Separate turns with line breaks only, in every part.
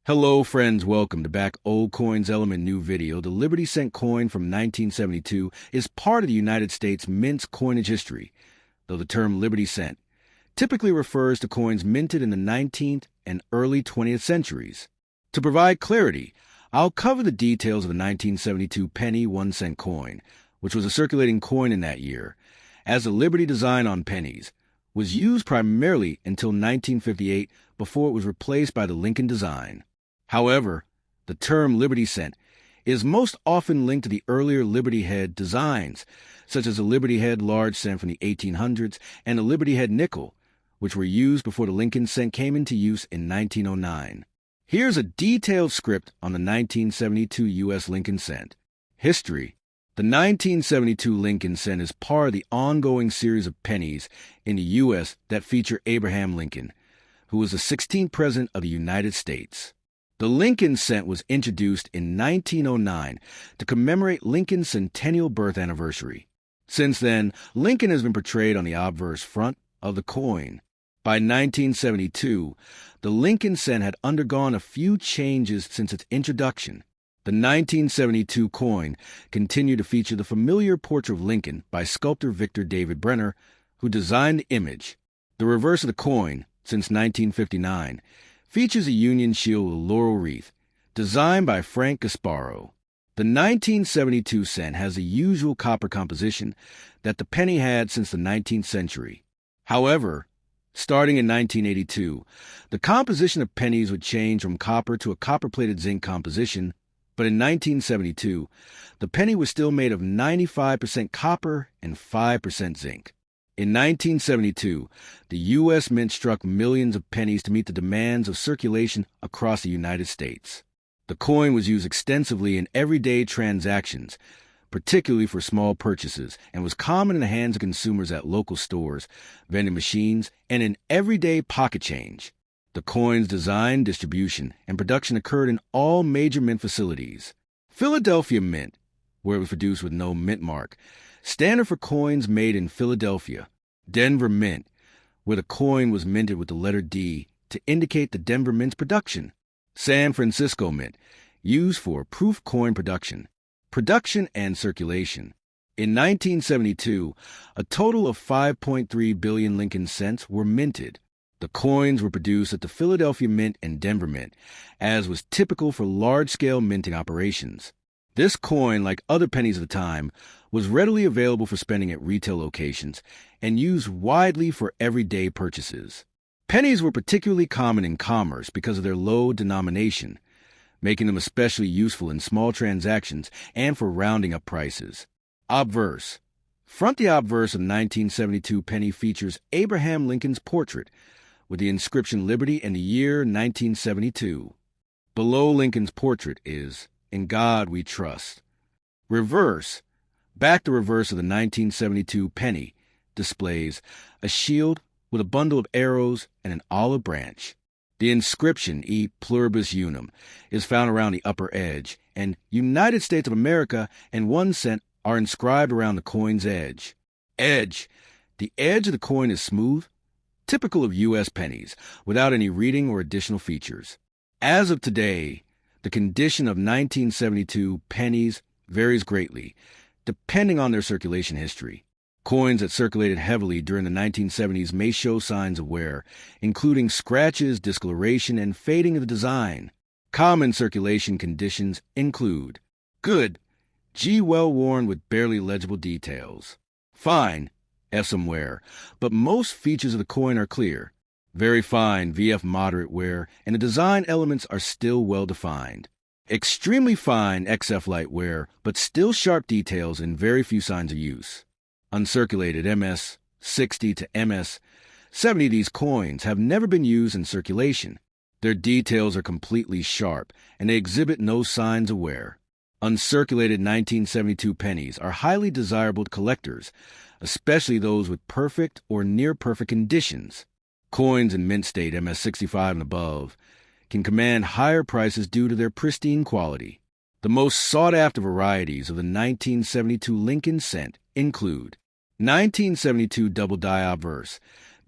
Hello friends, welcome to Back Old Coins Element New Video. The Liberty Cent coin from 1972 is part of the United States Mint's coinage history, though the term Liberty Cent typically refers to coins minted in the 19th and early 20th centuries. To provide clarity, I'll cover the details of the 1972 penny 1-cent coin, which was a circulating coin in that year, as the Liberty design on pennies was used primarily until 1958 before it was replaced by the Lincoln design. However, the term Liberty Cent is most often linked to the earlier Liberty Head designs, such as the Liberty Head large cent from the 1800s and the Liberty Head nickel, which were used before the Lincoln cent came into use in 1909. Here's a detailed script on the 1972 U.S. Lincoln cent. History. The 1972 Lincoln cent is part of the ongoing series of pennies in the U.S. that feature Abraham Lincoln, who was the 16th President of the United States. The Lincoln cent was introduced in 1909 to commemorate Lincoln's centennial birth anniversary. Since then, Lincoln has been portrayed on the obverse front of the coin. By 1972, the Lincoln cent had undergone a few changes since its introduction. The 1972 coin continued to feature the familiar portrait of Lincoln by sculptor Victor David Brenner, who designed the image. The reverse of the coin, since 1959, features a Union shield with a laurel wreath, designed by Frank Gasparro. The 1972 cent has the usual copper composition that the penny had since the 19th century. However, starting in 1982, the composition of pennies would change from copper to a copper-plated zinc composition, but in 1972, the penny was still made of 95% copper and 5% zinc. In 1972, the U.S. Mint struck millions of pennies to meet the demands of circulation across the United States. The coin was used extensively in everyday transactions, particularly for small purchases, and was common in the hands of consumers at local stores, vending machines, and in everyday pocket change. The coin's design, distribution, and production occurred in all major mint facilities. Philadelphia Mint, where it was produced with no mint mark, standard for coins made in Philadelphia. Denver Mint, where the coin was minted with the letter D to indicate the Denver Mint's production. San Francisco Mint, used for proof coin production and circulation. In 1972, a total of 5.3 billion Lincoln cents were minted. The coins were produced at the Philadelphia Mint and Denver Mint, as was typical for large-scale minting operations. This coin, like other pennies of the time, was readily available for spending at retail locations and used widely for everyday purchases. Pennies were particularly common in commerce because of their low denomination, making them especially useful in small transactions and for rounding up prices. Obverse. Front the obverse of the 1972 penny features Abraham Lincoln's portrait with the inscription Liberty and the year 1972. Below Lincoln's portrait is "In God We Trust." Reverse. Back the reverse of the 1972 penny displays a shield with a bundle of arrows and an olive branch. The inscription E Pluribus Unum is found around the upper edge, and United States of America and 1 cent are inscribed around the coin's edge. Edge. The edge of the coin is smooth, typical of U.S. pennies, without any reading or additional features. As of today, the condition of 1972 pennies varies greatly, depending on their circulation history. Coins that circulated heavily during the 1970s may show signs of wear, including scratches, discoloration, and fading of the design. Common circulation conditions include good, G well worn with barely legible details. Fine, F some wear, but most features of the coin are clear. Very fine, VF moderate wear, and the design elements are still well defined. Extremely fine, XF light wear, but still sharp details and very few signs of use. Uncirculated, MS 60 to MS 70 of these coins have never been used in circulation. Their details are completely sharp, and they exhibit no signs of wear. Uncirculated 1972 pennies are highly desirable to collectors, especially those with perfect or near-perfect conditions. Coins in mint state MS 65 and above can command higher prices due to their pristine quality. The most sought-after varieties of the 1972 Lincoln cent include 1972 double die obverse.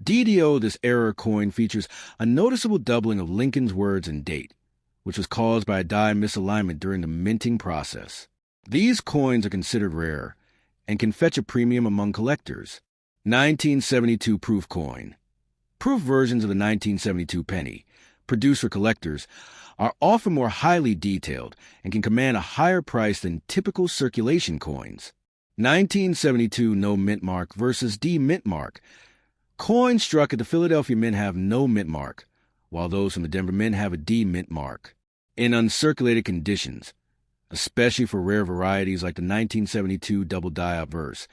DDO, this era coin features a noticeable doubling of Lincoln's words and date, which was caused by a die misalignment during the minting process. These coins are considered rare and can fetch a premium among collectors. 1972 proof coin. Proof versions of the 1972 penny, produced for collectors, are often more highly detailed and can command a higher price than typical circulation coins. 1972 no mint mark versus D mint mark. Coins struck at the Philadelphia Mint have no mint mark, while those from the Denver Mint have a D mint mark. In uncirculated conditions, especially for rare varieties like the 1972 double die obverse,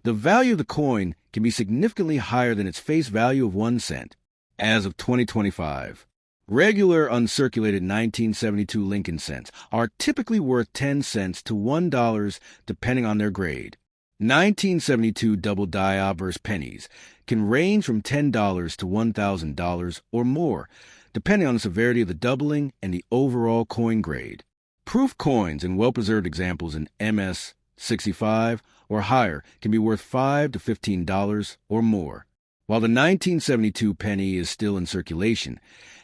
the value of the coin can be significantly higher than its face value of 1 cent. As of 2025, regular uncirculated 1972 Lincoln cents are typically worth 10 cents to $1 depending on their grade. 1972 double die obverse pennies can range from $10 to $1,000 or more, depending on the severity of the doubling and the overall coin grade. Proof coins and well-preserved examples in MS 65 or higher can be worth $5 to $15 or more. While the 1972 penny is still in circulation,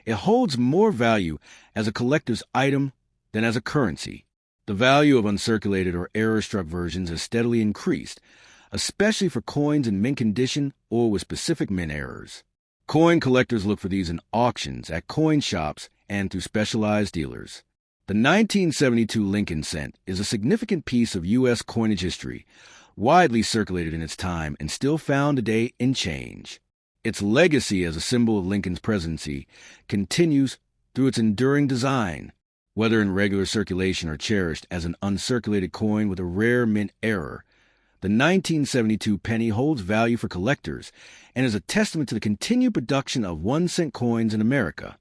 it holds more value as a collector's item than as a currency. The value of uncirculated or error-struck versions has steadily increased, especially for coins in mint condition or with specific mint errors. Coin collectors look for these in auctions, at coin shops, and through specialized dealers. The 1972 Lincoln cent is a significant piece of U.S. coinage history, widely circulated in its time and still found today in change. Its legacy as a symbol of Lincoln's presidency continues through its enduring design. Whether in regular circulation or cherished as an uncirculated coin with a rare mint error, the 1972 penny holds value for collectors and is a testament to the continued production of 1 cent coins in America.